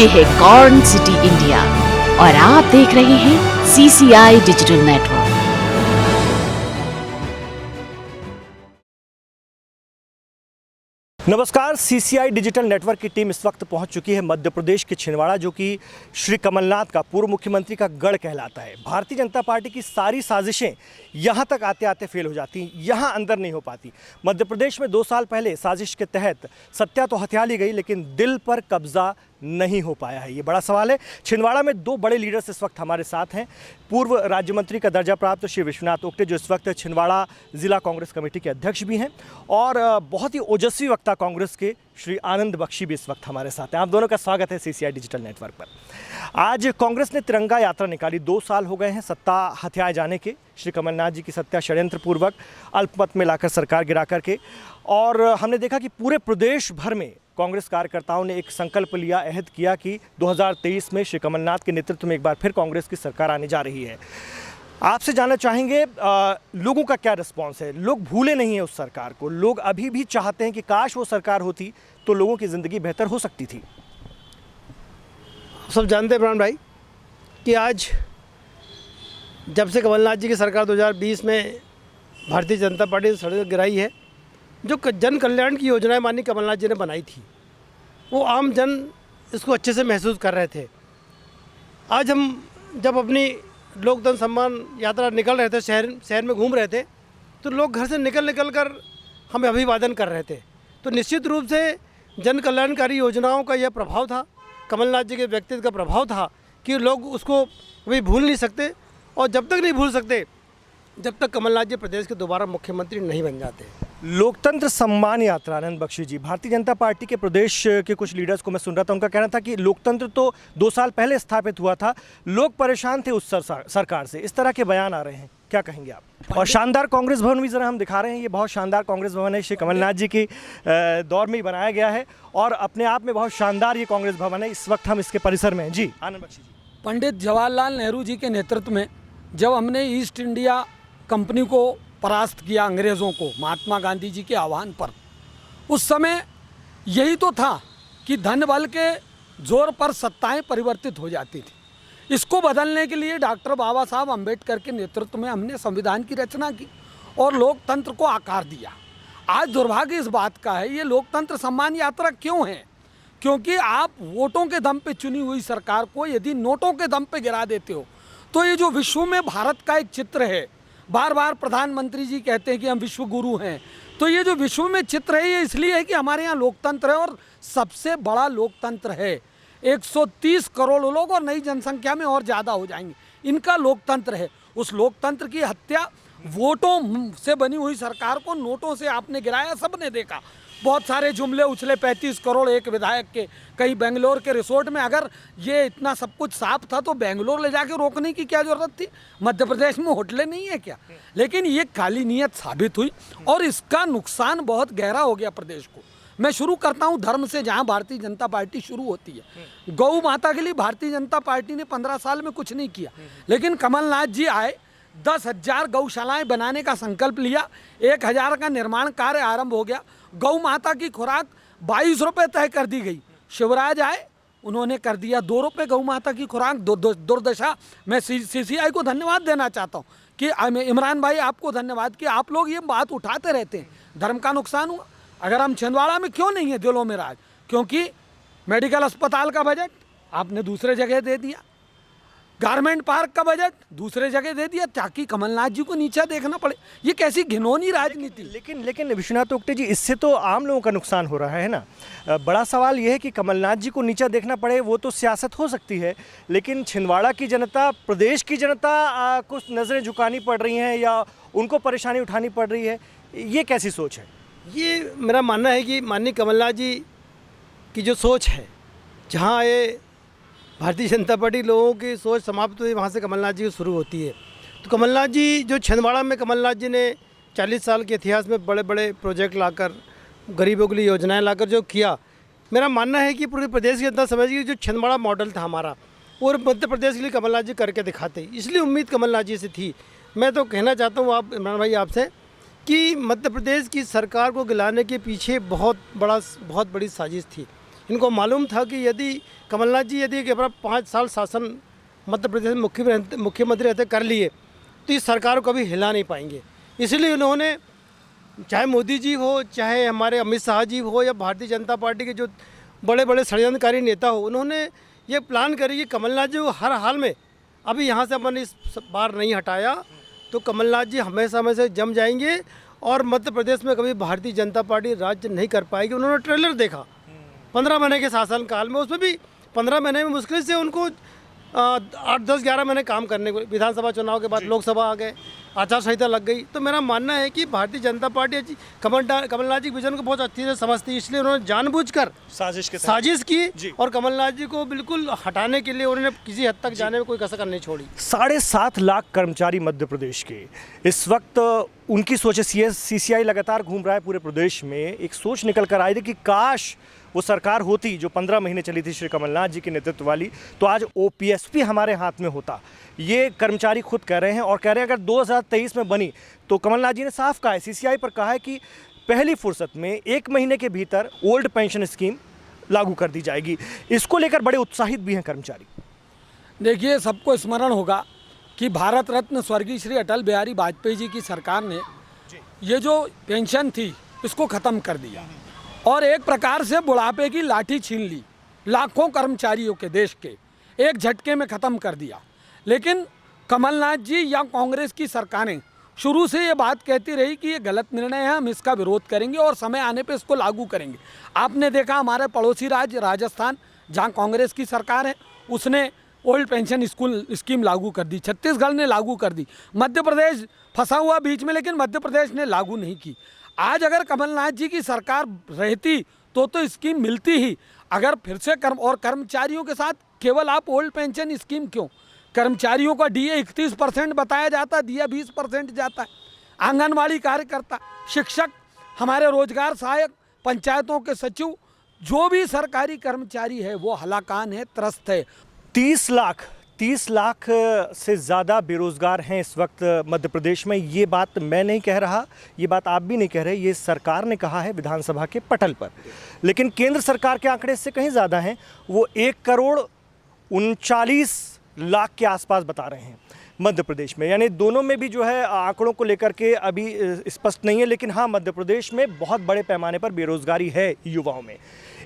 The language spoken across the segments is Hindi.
ये है कॉर्न सिटी इंडिया और आप देख रहे हैं CCI डिजिटल नेटवर्क। नमस्कार, CCI डिजिटल नेटवर्क की टीम इस वक्त पहुंच चुकी है मध्य प्रदेश के छिंदवाड़ा, जो कि श्री कमलनाथ का, पूर्व मुख्यमंत्री का गढ़ कहलाता है। भारतीय जनता पार्टी की सारी साजिशें यहां तक आते आते फेल हो जाती, यहां अंदर नहीं हो पाती। मध्य प्रदेश में 2 साल पहले साजिश के तहत सत्ता तो हथिया ली गई, लेकिन दिल पर कब्जा नहीं हो पाया है। ये बड़ा सवाल है। छिंदवाड़ा में 2 बड़े लीडर्स इस वक्त हमारे साथ हैं। पूर्व राज्य मंत्री का दर्जा प्राप्त श्री विश्वनाथ ओक्टे, जो इस वक्त छिंदवाड़ा जिला कांग्रेस कमेटी के अध्यक्ष भी हैं, और बहुत ही ओजस्वी वक्ता कांग्रेस के श्री आनंद बख्शी भी इस वक्त हमारे साथ हैं। आप दोनों का स्वागत है CCI डिजिटल नेटवर्क पर। आज कांग्रेस ने तिरंगा यात्रा निकाली। 2 साल हो गए हैं सत्ता हथियाए जाने के, श्री कमलनाथ जी की सत्ता षड्यंत्र पूर्वक अल्पमत में लाकर सरकार गिरा करके। और हमने देखा कि पूरे प्रदेश भर में कांग्रेस कार्यकर्ताओं ने एक संकल्प लिया, अहद किया कि 2023 में श्री कमलनाथ के नेतृत्व में एक बार फिर कांग्रेस की सरकार आने जा रही है। आपसे जानना चाहेंगे लोगों का क्या रिस्पांस है। लोग भूले नहीं हैं उस सरकार को, लोग अभी भी चाहते हैं कि काश वो सरकार होती तो लोगों की ज़िंदगी बेहतर हो सकती थी। सब जानते हैं ब्राह्मण भाई कि आज जब से कमलनाथ जी की सरकार 2020 में भारतीय जनता पार्टी ने सड़क गिराई है, जो जन कल्याण की योजनाएं माननीय कमलनाथ जी ने बनाई थी, वो आम जन इसको अच्छे से महसूस कर रहे थे। आज हम जब अपनी लोकतंत्र सम्मान यात्रा निकल रहे थे, शहर में घूम रहे थे, तो लोग घर से निकल कर हमें अभिवादन कर रहे थे। तो निश्चित रूप से जन कल्याणकारी योजनाओं का यह प्रभाव था, कमलनाथ जी के व्यक्तित्व का प्रभाव था कि लोग उसको कभी भूल नहीं सकते, और जब तक नहीं भूल सकते जब तक कमलनाथ जी प्रदेश के दोबारा मुख्यमंत्री नहीं बन जाते। लोकतंत्र सम्मान यात्रा, आनंद बख्शी जी, भारतीय जनता पार्टी के प्रदेश के कुछ लीडर्स को मैं सुन रहा था, उनका कहना था कि लोकतंत्र तो 2 साल पहले स्थापित हुआ था, लोग परेशान थे उस सरकार से। इस तरह के बयान आ रहे हैं, क्या कहेंगे आप? और शानदार कांग्रेस भवन भी ज़रा हम दिखा रहे हैं, ये बहुत शानदार कांग्रेस भवन है, श्री कमलनाथ जी की दौर में ही बनाया गया है, और अपने आप में बहुत शानदार ये कांग्रेस भवन है। इस वक्त हम इसके परिसर में हैं। जी आनंद बख्शी जी। पंडित जवाहरलाल नेहरू जी के नेतृत्व में जब हमने ईस्ट इंडिया कंपनी को परास्त किया, अंग्रेज़ों को, महात्मा गांधी जी के आह्वान पर, उस समय यही तो था कि धन बल के जोर पर सत्ताएं परिवर्तित हो जाती थी। इसको बदलने के लिए डॉक्टर बाबा साहब अम्बेडकर के नेतृत्व में हमने संविधान की रचना की और लोकतंत्र को आकार दिया। आज दुर्भाग्य इस बात का है, ये लोकतंत्र सम्मान यात्रा क्यों है? क्योंकि आप वोटों के दम पे चुनी हुई सरकार को यदि नोटों के दम पे गिरा देते हो, तो ये जो विश्व में भारत का एक चित्र है, बार बार प्रधानमंत्री जी कहते हैं कि हम विश्व गुरु हैं, तो ये जो विश्व में चित्र है, ये इसलिए है कि हमारे यहाँ लोकतंत्र है, और सबसे बड़ा लोकतंत्र है। 130 करोड़ लोग और नई जनसंख्या में और ज़्यादा हो जाएंगे, इनका लोकतंत्र है। उस लोकतंत्र की हत्या वोटों से बनी हुई सरकार को नोटों से आपने गिराया, सबने देखा। बहुत सारे जुमले उछले, 35 करोड़ एक विधायक के, कहीं बेंगलोर के रिसोर्ट में। अगर ये इतना सब कुछ साफ था तो बेंगलोर ले जाके रोकने की क्या ज़रूरत थी? मध्य प्रदेश में होटलें नहीं है क्या? लेकिन ये काली नीयत साबित हुई और इसका नुकसान बहुत गहरा हो गया प्रदेश को। मैं शुरू करता हूँ धर्म से, जहाँ भारतीय जनता पार्टी शुरू होती है। गौ माता के लिए भारतीय जनता पार्टी ने 15 साल में कुछ नहीं किया, लेकिन कमलनाथ जी आए, 10,000 गौशालाएं बनाने का संकल्प लिया, 1,000 का निर्माण कार्य आरंभ हो गया। गौ माता की खुराक 22 रुपये तय कर दी गई। शिवराज आए, उन्होंने कर दिया 2 रुपये गौ माता की खुराक। दुर्दशा। मैं CCI को धन्यवाद देना चाहता हूँ कि इमरान भाई, आपको धन्यवाद कि आप लोग ये बात उठाते रहते हैं। धर्म का नुकसान हुआ, अगर हम छिंदवाड़ा में क्यों नहीं है दिलों में राज? क्योंकि मेडिकल अस्पताल का बजट आपने दूसरे जगह दे दिया, गारमेंट पार्क का बजट दूसरे जगह दे दिया, ताकि कमलनाथ जी को नीचा देखना पड़े। ये कैसी घिनौनी राजनीति। लेकिन विश्वनाथ ओक्टे जी, इससे तो आम लोगों का नुकसान हो रहा है ना। बड़ा सवाल ये है कि कमलनाथ जी को नीचा देखना पड़े, वो तो सियासत हो सकती है, लेकिन छिंदवाड़ा की जनता, प्रदेश की जनता कुछ नज़रें झुकानी पड़ रही हैं या उनको परेशानी उठानी पड़ रही है, ये कैसी सोच है? ये मेरा मानना है कि माननीय कमलनाथ जी की जो सोच है, जहाँ ये भारतीय जनता पार्टी लोगों की सोच समाप्त हुई, वहाँ से कमलनाथ जी की शुरू होती है। तो कमलनाथ जी जो छिंदवाड़ा में, कमलनाथ जी ने 40 साल के इतिहास में बड़े बड़े प्रोजेक्ट लाकर, गरीबों के लिए योजनाएं लाकर जो किया, मेरा मानना है कि पूरे प्रदेश की जनता समझ गई जो छिंदवाड़ा मॉडल था हमारा, और मध्य प्रदेश के लिए कमलनाथ जी करके दिखाते, इसलिए उम्मीद कमलनाथ जी से थी। मैं तो कहना चाहता हूँ आप इमरान भाई आपसे कि मध्य प्रदेश की सरकार को गिलाने के पीछे बहुत बड़ी साजिश थी। इनको मालूम था कि यदि कमलनाथ जी यदि एक बार 5 साल शासन मध्य प्रदेश में मुख्यमंत्री रहते कर लिए तो इस सरकार को कभी हिला नहीं पाएंगे। इसलिए उन्होंने, चाहे मोदी जी हो, चाहे हमारे अमित शाह जी हो, या भारतीय जनता पार्टी के जो बड़े बड़े षड्यंत्रकारी नेता हो, उन्होंने ये प्लान करी कि कमलनाथ जी को हर हाल में, अभी यहाँ से अपन इस बार नहीं हटाया तो कमलनाथ जी हमेशा हमेशा जम जाएंगे और मध्य प्रदेश में कभी भारतीय जनता पार्टी राज्य नहीं कर पाएगी। उन्होंने ट्रेलर देखा 15 महीने के शासन काल में, उसमें भी 15 महीने में मुश्किल से उनको 8, 10, 11 महीने काम करने को, विधानसभा चुनाव के बाद लोकसभा आ गए, आचार संहिता लग गई। तो मेरा मानना है कि भारतीय जनता पार्टी कमलनाथ जी के विजन को बहुत अच्छी से समझती है, इसलिए उन्होंने जानबूझकर साजिश की और कमलनाथ जी को बिल्कुल हटाने के लिए उन्होंने किसी हद तक जाने में कोई कसर नहीं छोड़ी। 7.5 लाख कर्मचारी मध्य प्रदेश के इस वक्त उनकी सोचे, CCI लगातार घूम रहा है पूरे प्रदेश में। एक सोच निकल कर आई थी कि काश वो सरकार होती जो 15 महीने चली थी श्री कमलनाथ जी के नेतृत्व वाली, तो आज OPSP हमारे हाथ में होता। ये कर्मचारी खुद कह रहे हैं और कह रहे हैं अगर 2023 में बनी तो कमलनाथ जी ने साफ कहा है, CCI पर कहा है कि पहली फुर्सत में 1 महीने के भीतर ओल्ड पेंशन स्कीम लागू कर दी जाएगी। इसको लेकर बड़े उत्साहित भी हैं कर्मचारी। देखिए, सबको स्मरण होगा कि भारत रत्न स्वर्गीय श्री अटल बिहारी वाजपेयी जी की सरकार ने ये जो पेंशन थी इसको ख़त्म कर दिया और एक प्रकार से बुढ़ापे की लाठी छीन ली, लाखों कर्मचारियों के देश के एक झटके में ख़त्म कर दिया। लेकिन कमलनाथ जी या कांग्रेस की सरकारें शुरू से ये बात कहती रही कि ये गलत निर्णय है, हम इसका विरोध करेंगे और समय आने पे इसको लागू करेंगे। आपने देखा हमारे पड़ोसी राज्य राजस्थान, जहाँ कांग्रेस की सरकार है, उसने ओल्ड पेंशन स्कीम लागू कर दी, छत्तीसगढ़ ने लागू कर दी, मध्य प्रदेश फंसा हुआ बीच में, लेकिन मध्य प्रदेश ने लागू नहीं की। आज अगर कमलनाथ जी की सरकार रहती तो स्कीम मिलती ही। अगर फिर से कर्मचारियों के साथ केवल आप ओल्ड पेंशन स्कीम क्यों, कर्मचारियों का DA 31% बताया जाता, दिया 20% जाता है। आंगनवाड़ी कार्यकर्ता, शिक्षक, हमारे रोजगार सहायक, पंचायतों के सचिव, जो भी सरकारी कर्मचारी है वो हलाकान है, त्रस्त है। 30 लाख से ज़्यादा बेरोज़गार हैं इस वक्त मध्य प्रदेश में। ये बात मैं नहीं कह रहा, ये बात आप भी नहीं कह रहे, ये सरकार ने कहा है विधानसभा के पटल पर। लेकिन केंद्र सरकार के आंकड़े इससे कहीं ज़्यादा हैं, वो 1,39 लाख के आसपास बता रहे हैं मध्य प्रदेश में। यानी दोनों में भी जो है आंकड़ों को लेकर के अभी स्पष्ट नहीं है, लेकिन हाँ, मध्य प्रदेश में बहुत बड़े पैमाने पर बेरोज़गारी है युवाओं में।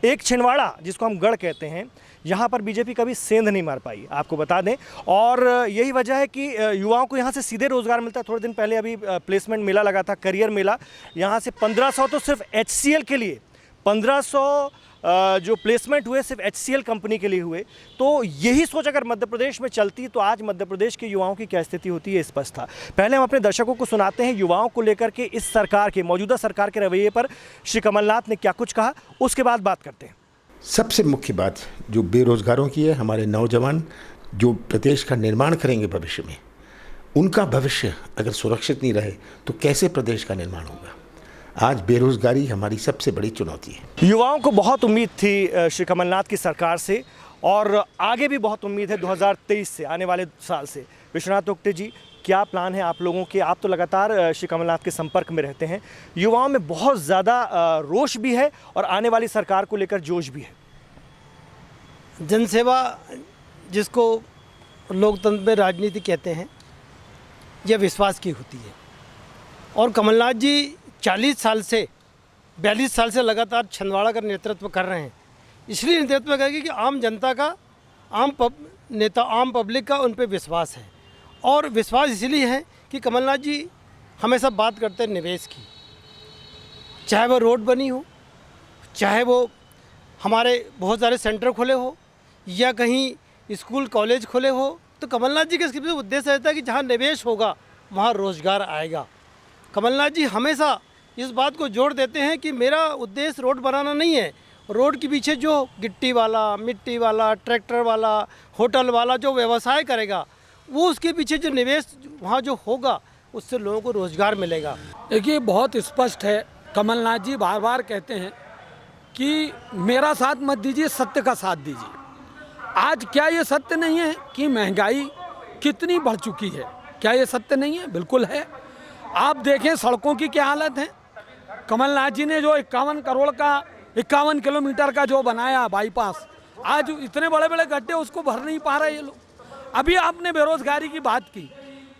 एक छिंदवाड़ा जिसको हम गढ़ कहते हैं, यहाँ पर बीजेपी कभी सेंध नहीं मार पाई, आपको बता दें। और यही वजह है कि युवाओं को यहाँ से सीधे रोज़गार मिलता है। थोड़े दिन पहले अभी प्लेसमेंट मेला लगा था, करियर मेला, यहाँ से 1500 तो सिर्फ HCL के लिए, 1500 जो प्लेसमेंट हुए सिर्फ HCL कंपनी के लिए हुए। तो यही सोच अगर मध्य प्रदेश में चलती तो आज मध्य प्रदेश के युवाओं की क्या स्थिति होती है स्पष्ट था। पहले हम अपने दर्शकों को सुनाते हैं युवाओं को लेकर के इस सरकार के, मौजूदा सरकार के रवैये पर श्री कमलनाथ ने क्या कुछ कहा, उसके बाद बात करते हैं। सबसे मुख्य बात जो बेरोजगारों की है, हमारे नौजवान जो प्रदेश का निर्माण करेंगे भविष्य में, उनका भविष्य अगर सुरक्षित नहीं रहे तो कैसे प्रदेश का निर्माण होगा। आज बेरोजगारी हमारी सबसे बड़ी चुनौती है। युवाओं को बहुत उम्मीद थी श्री कमलनाथ की सरकार से और आगे भी बहुत उम्मीद है 2023 से, आने वाले साल से। विश्वनाथ उक्टे जी, क्या प्लान है आप लोगों के? आप तो लगातार श्री कमलनाथ के संपर्क में रहते हैं। युवाओं में बहुत ज़्यादा रोष भी है और आने वाली सरकार को लेकर जोश भी है। जनसेवा जिसको लोकतंत्र में राजनीति कहते हैं, यह विश्वास की होती है। और कमलनाथ जी 42 साल से लगातार छिंदवाड़ा का नेतृत्व कर रहे हैं। इसलिए नेतृत्व करेंगे कि आम जनता का, आम पब्लिक का उन पर विश्वास है। और विश्वास इसलिए है कि कमलनाथ जी हमेशा बात करते हैं निवेश की, चाहे वो रोड बनी हो, चाहे वो हमारे बहुत सारे सेंटर खुले हो, या कहीं स्कूल कॉलेज खुले हो। तो कमलनाथ जी का इसका उद्देश्य रहता है कि जहाँ निवेश होगा वहाँ रोजगार आएगा। कमलनाथ जी हमेशा इस बात को जोर देते हैं कि मेरा उद्देश्य रोड बनाना नहीं है, रोड के पीछे जो गिट्टी वाला, मिट्टी वाला, ट्रैक्टर वाला, होटल वाला जो व्यवसाय करेगा, वो उसके पीछे जो निवेश वहाँ जो होगा उससे लोगों को रोजगार मिलेगा। देखिए, बहुत स्पष्ट है, कमलनाथ जी बार बार कहते हैं कि मेरा साथ मत दीजिए, सत्य का साथ दीजिए। आज क्या ये सत्य नहीं है कि महंगाई कितनी बढ़ चुकी है? क्या ये सत्य नहीं है? बिल्कुल है। आप देखें सड़कों की क्या हालत है। कमलनाथ जी ने जो 51 करोड़ का 51 किलोमीटर का जो बनाया बाईपास, आज इतने बड़े बड़े गड्ढे उसको भर नहीं पा रहे ये लोग। अभी आपने बेरोजगारी की बात की,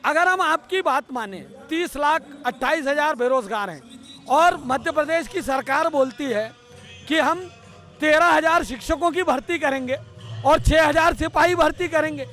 अगर हम आपकी बात माने 30,28,000 बेरोजगार हैं और मध्य प्रदेश की सरकार बोलती है कि हम 13,000 शिक्षकों की भर्ती करेंगे और 6,000 सिपाही भर्ती करेंगे,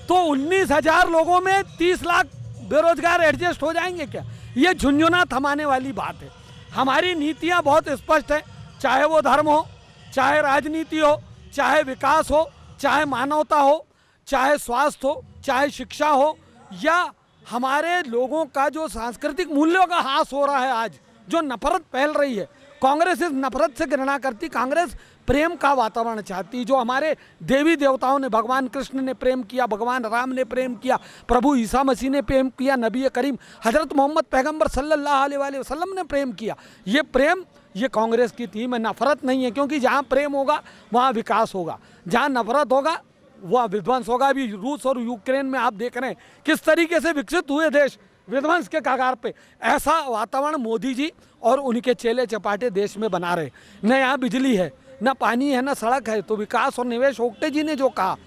तो 19,000 लोगों में 30 लाख बेरोजगार एडजस्ट हो जाएंगे क्या? ये झुंझुना थमाने वाली बात है। हमारी नीतियां बहुत स्पष्ट है, चाहे वो धर्म हो, चाहे राजनीति हो, चाहे विकास हो, चाहे मानवता हो, चाहे स्वास्थ्य हो, चाहे शिक्षा हो, या हमारे लोगों का जो सांस्कृतिक मूल्यों का ह्रास हो रहा है, आज जो नफरत फैल रही है। कांग्रेस इस नफरत से घृणा करती, कांग्रेस प्रेम का वातावरण चाहती। जो हमारे देवी देवताओं ने, भगवान कृष्ण ने प्रेम किया, भगवान राम ने प्रेम किया, प्रभु ईसा मसीह ने प्रेम किया, नबी करीम हजरत मोहम्मद पैगंबर सल्लल्लाहु अलैहि वसल्लम ने प्रेम किया, ये प्रेम ये कांग्रेस की थीम है। नफरत नहीं है, क्योंकि जहाँ प्रेम होगा वहाँ विकास होगा, जहाँ नफरत होगा वह विध्वंस होगा। अभी रूस और यूक्रेन में आप देख रहे हैं किस तरीके से विकसित हुए देश विध्वंस के कगार पे। ऐसा वातावरण मोदी जी और उनके चेले चपाटे देश में बना रहे। न यहाँ बिजली है, न पानी है, न सड़क है। तो विकास और निवेश ओक्टे जी ने जो कहा,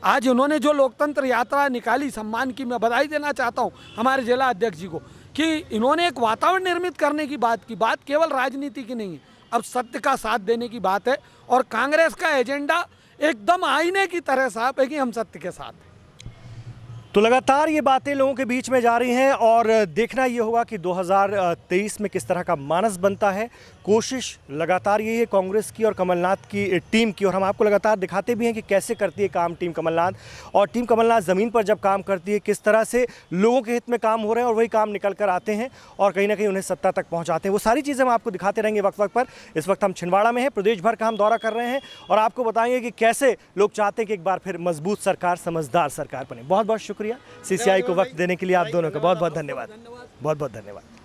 आज उन्होंने जो लोकतंत्र यात्रा निकाली सम्मान की, मैं बधाई देना चाहता हूँ हमारे जिला अध्यक्ष जी को कि इन्होंने एक वातावरण निर्मित करने की बात की। बात केवल राजनीति की नहीं है, अब सत्य का साथ देने की बात है। और कांग्रेस का एजेंडा एकदम आईने की तरह साफ है कि हम सत्य के साथ हैं। तो लगातार ये बातें लोगों के बीच में जा रही हैं और देखना ये होगा कि 2023 में किस तरह का मानस बनता है। कोशिश लगातार यही है कांग्रेस की और कमलनाथ की टीम की, और हम आपको लगातार दिखाते भी हैं कि कैसे करती है काम टीम कमलनाथ। और टीम कमलनाथ ज़मीन पर जब काम करती है, किस तरह से लोगों के हित में काम हो रहे हैं और वही काम निकल कर आते हैं और कहीं ना कहीं उन्हें सत्ता तक पहुँचाते हैं। वो सारी चीज़ें हम आपको दिखाते रहेंगे वक्त वक्त पर। इस वक्त हम छिंदवाड़ा में हैं, प्रदेश भर का हम दौरा कर रहे हैं और आपको बताएंगे कि कैसे लोग चाहते हैं कि एक बार फिर मजबूत सरकार, समझदार सरकार बने। बहुत बहुत शुक्रिया CCI को वक्त देने के लिए आप दोनों का बहुत बहुत धन्यवाद। बहुत बहुत धन्यवाद।